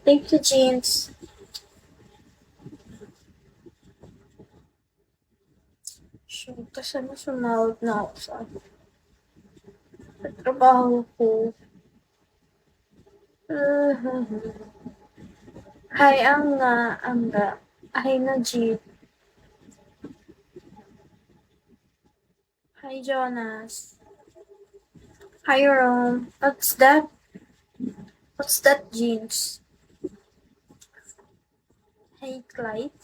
Thank you, Jeans. Shoot, kasi sumahod na ako sa trabaho ko. Hi, Angga. Hi, Najib. Hi, Jonas. Hi, Rome. What's that? What's that, Jeans? Hey, Clyde.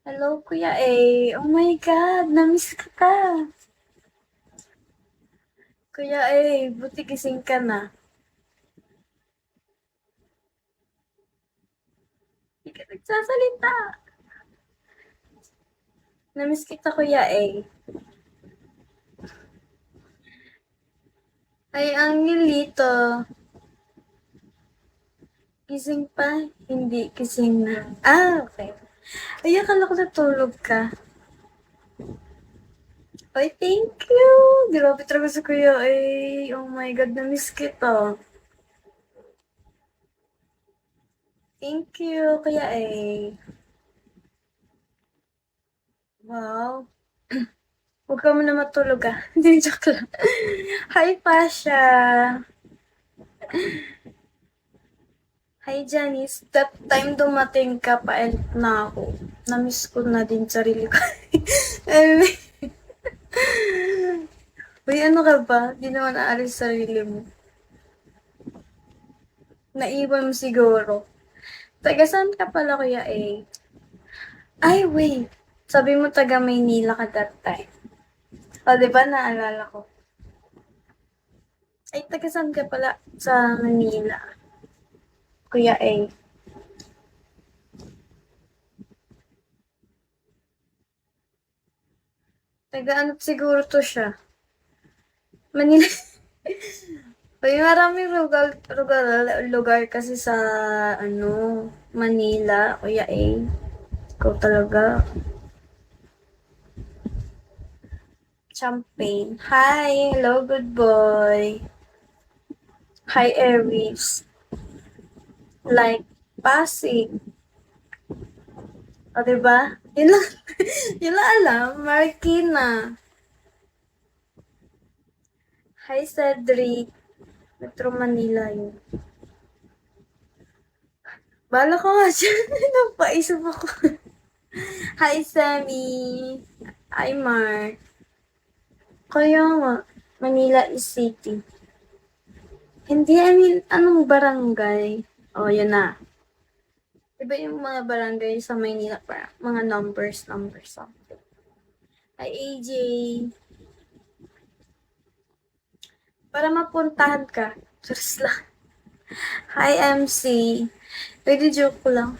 Hello, Kuya A. Oh my God, namiss ka. Kuya A, buti gising ka na. Hindi ka nagsasalita. Namiss kita, Kuya A. Ay, Angelito. Gising pa? Hindi, gising na. Okay. Ay, akala ko natulog ka. Ay, thank you! Grabe talaga sa kuya. Ay, oh my God, na-miss kita. Thank you, kuya ay. Wow. Huwag ka muna matulog ah. Hindi, joke lang. Hi, Pasha. Hi, Janice. That time dumating ka, paalit na ako. Na-miss ko na din sarili ko. Uy, ano ka ba? Di naman aalis sarili mo. Naiwan mo siguro. Taga saan ka pala, kuya eh? Ay, wait. Sabi mo taga Maynila ka that time. O, di ba naalala ko? Ay, taga saan ka pala sa Manila? Kuya A. Taga ano siguro to siya? Manila. Uy, maraming lugar kasi sa, ano, Manila, Kuya A. Ikaw talaga. Champagne. Hi, hello, good boy. Hi, Aries. Like, Pasig. O, diba? Yun lang, yun lang alam. Marikina. Hi, Cedric. Metro Manila yun. Bala ko nga dyan. Napaisip ako. Hi, Sammy. Hi, Mark. Kaya nga, Manila is city. Hindi, I mean, anong barangay? Oh, yun na. Diba yung mga barangay sa Maynila, para mga numbers something. Hi, AJ. Para mapuntahan ka. Just lang. Hi, MC. Pwede joke ko lang.